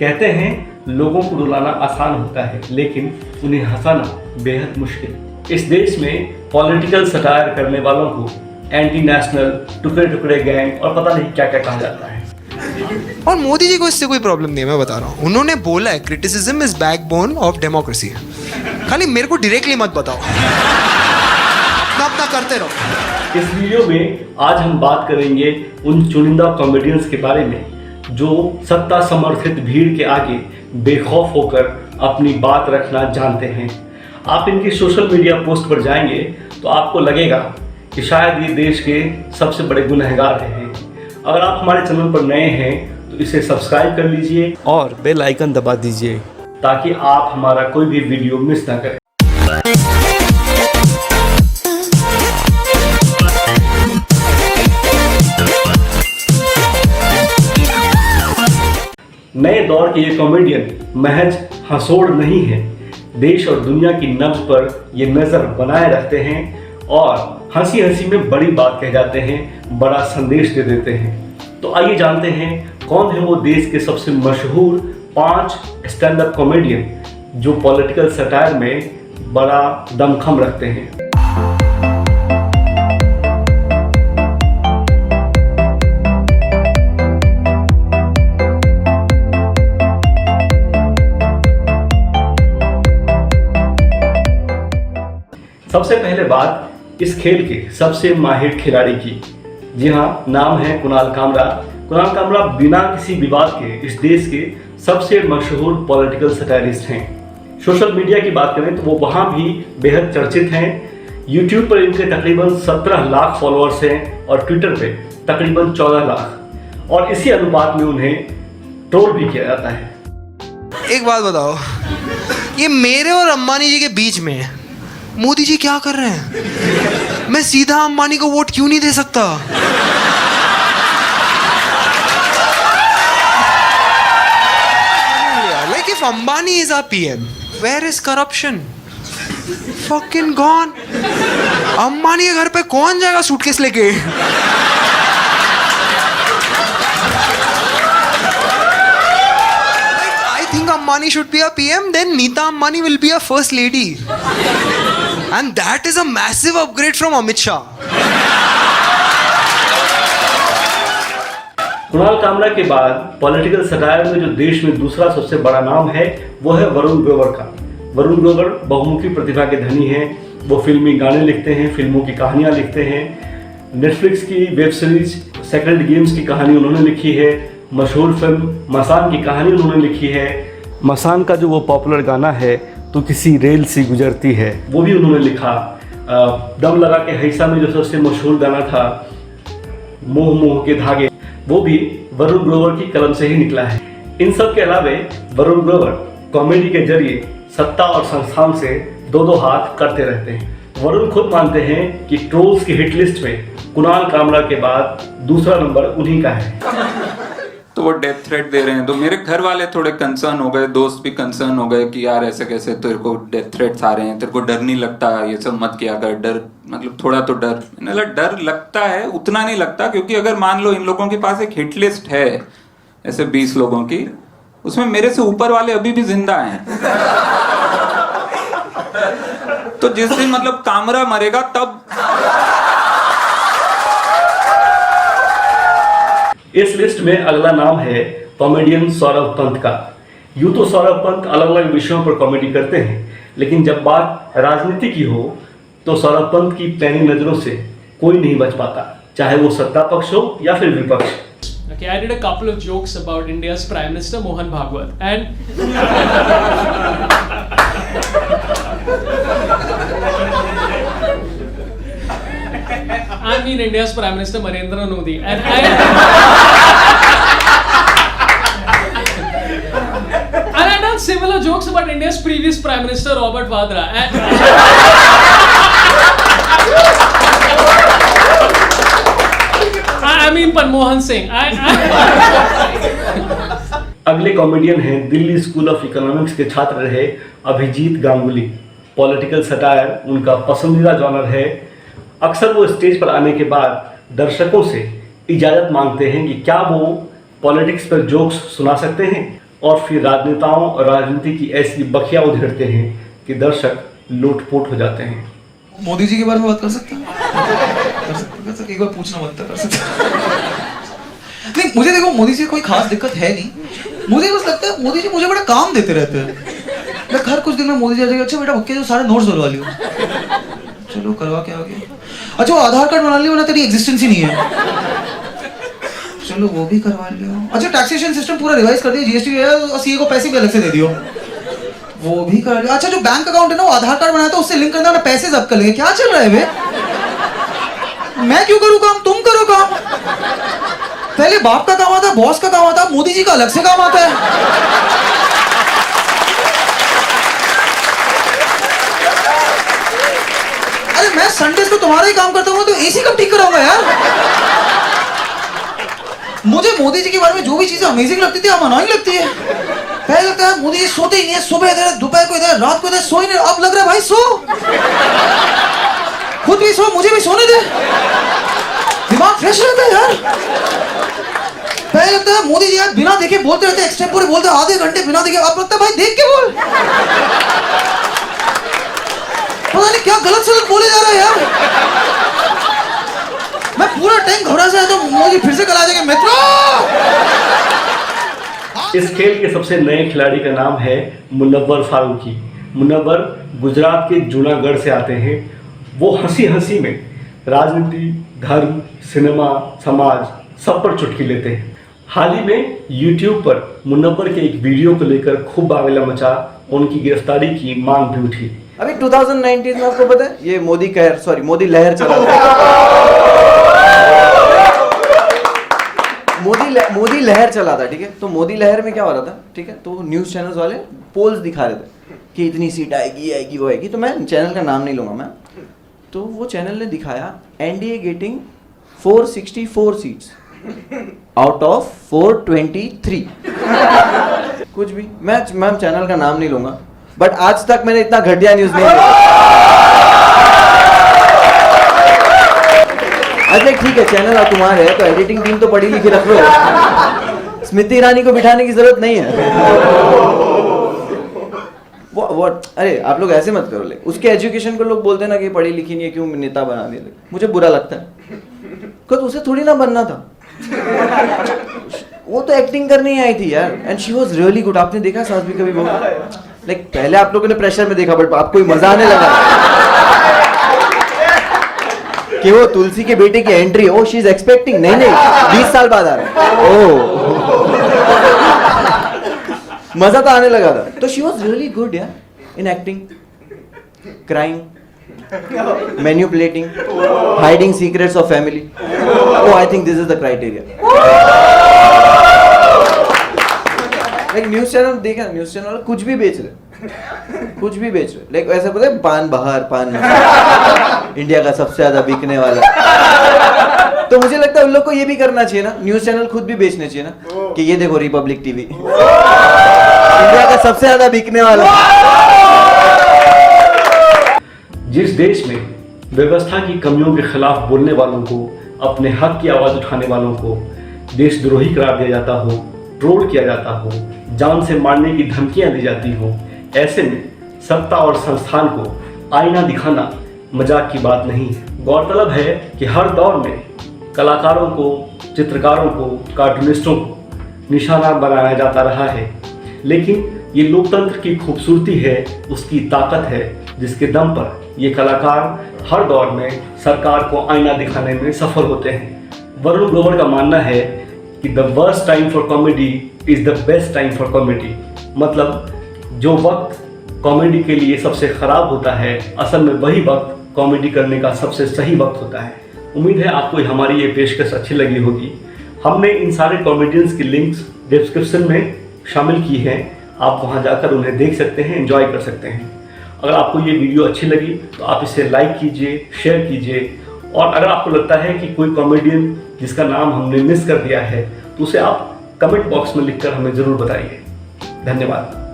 कहते हैं लोगों को रुलाना आसान होता है लेकिन उन्हें हंसाना बेहद मुश्किल। इस देश में पॉलिटिकल सटायर करने वालों को एंटी नेशनल, टुकड़े टुकड़े गैंग और पता नहीं क्या क्या कहा जाता है। और मोदी जी को इससे कोई प्रॉब्लम नहीं है, मैं बता रहा हूँ। उन्होंने बोला है criticism is backbone of democracy. खाली मेरे को डायरेक्टली मत बताओ, अपना करते रहो। इस वीडियो में आज हम बात करेंगे उन चुनिंदा कॉमेडियंस के बारे में जो सत्ता समर्थित भीड़ के आगे बेखौफ होकर अपनी बात रखना जानते हैं। आप इनकी सोशल मीडिया पोस्ट पर जाएंगे तो आपको लगेगा कि शायद ये देश के सबसे बड़े गुनहगार हैं। अगर आप हमारे चैनल पर नए हैं तो इसे सब्सक्राइब कर लीजिए और बेल आइकन दबा दीजिए ताकि आप हमारा कोई भी वीडियो मिस ना करें। नए दौर के ये कॉमेडियन महज हंसोड़ नहीं है, देश और दुनिया की नब्ज पर ये नज़र बनाए रखते हैं और हंसी हंसी में बड़ी बात कह जाते हैं, बड़ा संदेश दे देते हैं। तो आइए जानते हैं कौन है वो देश के सबसे मशहूर 5 स्टैंड अप कॉमेडियन जो पॉलिटिकल सटायर में बड़ा दमखम रखते हैं। सबसे पहले बात इस खेल के सबसे माहिर खिलाड़ी की। जी हाँ, नाम है कुणाल कामरा। कुणाल कामरा बिना किसी विवाद के इस देश के सबसे मशहूर पॉलिटिकल सटायरिस्ट हैं। सोशल मीडिया की बात करें तो वो वहाँ भी बेहद चर्चित हैं। यूट्यूब पर इनके तकरीबन 17 लाख फॉलोअर्स हैं और ट्विटर पे तकरीबन 14 लाख, और इसी अनुपात में उन्हें ट्रोल भी किया जाता है। एक बात बताओ, ये मेरे और अंबानी जी के बीच में है, मोदी जी क्या कर रहे हैं? मैं सीधा अंबानी को वोट क्यों नहीं दे सकता? Like if Ambani is our PM, where is corruption? Fucking gone. Ambani के घर पे कौन जाएगा सूटकेस लेके? I think Ambani should be a PM, then Neeta Ambani will be a first lady. And that is a massive upgrade from Amit Shah. Kunal Kamra के बाद political satire में जो देश में दूसरा सबसे बड़ा नाम है वो है वरुण ग्रोवर का। वरुण ग्रोवर बहुमुखी प्रतिभा के धनी हैं। वो फिल्मी गाने लिखते हैं, फिल्मों की कहानियां लिखते हैं। नेटफ्लिक्स की वेब सीरीज सेक्रेड गेम्स की कहानी उन्होंने लिखी है। मशहूर फिल्म मसान की कहानी उन्होंने लिखी है। मसान का जो वो पॉपुलर गाना है तो किसी रेल सी गुजरती है, वो भी उन्होंने लिखा। दम लगा के हैसा में जो सबसे मशहूर गाना था मोह मोह के धागे, वो भी वरुण ग्रोवर की कलम से ही निकला है। इन सब के अलावे वरुण ग्रोवर कॉमेडी के जरिए सत्ता और संस्थान से दो हाथ करते रहते हैं। वरुण खुद मानते हैं कि ट्रोल्स की हिट लिस्ट में कुणाल कामरा के बाद दूसरा नंबर उन्हीं का है। तो वो डेथ थ्रेट दे रहे हैं तो मेरे घर वाले थोड़े कंसर्न हो गए, दोस्त भी कंसर्न हो गए कि यार ऐसे कैसे तेरे को डेथ थ्रेट्स आ रहे हैं, तेरे को डर नहीं लगता, ये सब मत किया कर। डर मतलब थोड़ा तो डर, मैंने डर लगता है, उतना नहीं लगता, क्योंकि अगर मान लो इन लोगों के पास एक हिट लिस्ट है ऐसे 20 लोगों की, उसमें मेरे से ऊपर वाले अभी भी जिंदा हैं। तो जिस दिन मतलब कामरा मरेगा तब इस लिस्ट में अगला नाम है कॉमेडियन सौरभ पंत का। यूं तो सौरभ पंत अलग अलग विषयों पर कॉमेडी करते हैं, लेकिन जब बात राजनीति की हो तो सौरभ पंत की पैनी नजरों से कोई नहीं बच पाता, चाहे वो सत्ता पक्ष हो या फिर विपक्ष। Okay, I did a couple of jokes about India's Prime Minister Mohan Bhagwat, and I mean India's Prime Minister Narendra Modi, and I done similar jokes about India's previous Prime Minister Robert Vadra, and I mean Manmohan Singh. अगले comedian हैं Delhi school of economics के छात्र रहे Abhijit Ganguly. Political satire उनका पसंदीदा genre है। अक्सर वो स्टेज पर आने के बाद दर्शकों से इजाज़त मांगते हैं कि क्या वो पॉलिटिक्स पर जोक्स सुना सकते हैं। और फिर राजनेताओं और राजनीति की ऐसी बखिया उधेड़ते हैं कि दर्शक लोटपोट हो जाते हैं। मोदी जी के बारे में बात कर सकते हैं? कर सकते एक बार पूछना बनता कर सकते नहीं, मुझे देखो मोदी जी कोई खास दिक्कत है नहीं, मुझे बस लगता है मोदी जी मुझे बड़ा काम देते रहते हैं। मैं हर कुछ दिन में मोदी जी आ जाएगा, अच्छा बेटा भक्के जो सारे नोट्स बनवा लियो, चलो करवा के आ गया। अच्छा वो आधार कार्ड बना लियो ना, तेरी एग्जिस्टेंस ही नहीं है, चलो वो भी करवा लियो। अच्छा टैक्सेशन सिस्टम पूरा रिवाइज कर दिया, जीएसटी और सीए को पैसे भी अलग से दे दियो, वो भी कर लिया। अच्छा जो बैंक अकाउंट है ना वो आधार कार्ड बनाया था उससे लिंक करना, पैसे जब्त कर लेंगे। क्या चल रहा है बे? मैं क्यों करूं काम, तुम करो काम। पहले बाप का काम आता है, बॉस का काम आता है, मोदी जी का अलग से काम आता है। अरे मैं संडेज को तुम्हारा ही काम करता हूँ तो एसी कब ठीक कराऊंगा यार? मुझे मोदी जी के बारे में जो भी चीजें अमेजिंग लगती थी अब अनोइंग लगती है। पहले लगता है मोदी जी सोते ही नहीं है, सुबह इधर दोपहर को इधर रात को इधर, सो ही नहीं। अब लग रहा है भाई सो, खुद भी सो, मुझे भी सोने दे, दिमाग फ्रेश रहता है यार। पहले लगता है मोदी जी यार बिना देखे बोलते रहते, एक्सटेम्पोरे बोलते आधे घंटे बिना देखे। अब लगता है भाई देख के बोल, पता नहीं क्या गलत सलत बोले जा रहा है यार। मैं पूरा टाइम घबरा से तो मोदी फिर से कल आ जाएंगे मित्रों। इस खेल के सबसे नए खिलाड़ी का नाम है मुनव्वर फारूकी। मुनव्वर गुजरात के जूनागढ़ से आते हैं। वो हंसी हंसी में राजनीति, धर्म, सिनेमा, समाज सब पर चुटकी लेते हैं। हाल ही में YouTube पर मुनव्वर के एक वीडियो को लेकर खूब बावला मचा, उनकी गिरफ्तारी की मांग भी उठी। अभी 2019 में आपको पता है ये मोदी लहर चला था। मोदी लहर चला था, ठीक है। तो मोदी लहर में क्या हो रहा था, ठीक है, तो न्यूज चैनल्स वाले पोल्स दिखा रहे थे कि इतनी सीट आएगी वो आएगी। तो मैं चैनल का नाम नहीं लूंगा मैं, तो वो चैनल ने दिखाया NDA getting 464 seats out of 423। कुछ भी, मैं चैनल का नाम नहीं लूंगा, बट आज तक मैंने इतना घटिया न्यूज नहीं देखा। अच्छा ठीक है, चैनल अब तुम्हारे है तो एडिटिंग टीम तो पढ़ी लिखी रख लो, स्मृति ईरानी को बिठाने की जरूरत नहीं है। वो अरे आप लोग ऐसे मत करो, ले उसके एजुकेशन को लोग बोलते हैं ना कि पढ़ी लिखी नहीं है, क्यों नेता बना दिया। मुझे बुरा लगता है, क्योंकि उसे थोड़ी ना बनना था, वो तो एक्टिंग करने ही आई थी यार, and she was really good. आपने देखा सास भी कभी बोला, लाइक पहले आप लोगों ने प्रेशर में देखा, बट आपको मजा आने लगा कि वो तुलसी के बेटे की entry, oh she is expecting, नहीं 20 साल बाद आ रहा है, ओ मजा तो आने लगा था। तो शी वाज रियली गुड यार in acting, crime, manipulating, hiding secrets of family. Oh, I think this is the criteria. Like news channel देखा, न्यूज चैनल कुछ भी बेच रहे, लाइक ऐसा पता है, पान बहार, पान इंडिया का सबसे ज्यादा बिकने वाला। तो मुझे लगता है उन लोग को ये भी करना चाहिए ना, न्यूज चैनल खुद भी बेचने चाहिए ना, कि ये देखो रिपब्लिक टीवी इंडिया का सबसे ज्यादा बिकने वाला। जिस देश में व्यवस्था की कमियों के खिलाफ बोलने वालों को, अपने हक की आवाज उठाने वालों को देशद्रोही करार दिया जाता हो, ट्रोल किया जाता हो, जान से मारने की धमकियां दी जाती हो, ऐसे में सत्ता और संस्थान को आईना दिखाना मजाक की बात नहीं है। गौरतलब है कि हर दौर में कलाकारों को, चित्रकारों को, कार्टूनिस्टों को निशाना बनाया जाता रहा है, लेकिन ये लोकतंत्र की खूबसूरती है, उसकी ताकत है, जिसके दम पर ये कलाकार हर दौर में सरकार को आईना दिखाने में सफल होते हैं। वरुण ग्रोवर का मानना है कि the worst time for comedy is the best time for comedy. मतलब जो वक्त कॉमेडी के लिए सबसे खराब होता है, असल में वही वक्त कॉमेडी करने का सबसे सही वक्त होता है। उम्मीद है आपको हमारी ये पेशकश अच्छी लगी होगी। हमने इन सारे कॉमेडियंस की लिंक्स डिस्क्रिप्शन में शामिल की हैं, आप वहाँ जाकर उन्हें देख सकते हैं, एंजॉय कर सकते हैं। अगर आपको ये वीडियो अच्छी लगी तो आप इसे लाइक कीजिए, शेयर कीजिए, और अगर आपको लगता है कि कोई कॉमेडियन जिसका नाम हमने मिस कर दिया है तो उसे आप कमेंट बॉक्स में लिखकर हमें ज़रूर बताइए। धन्यवाद।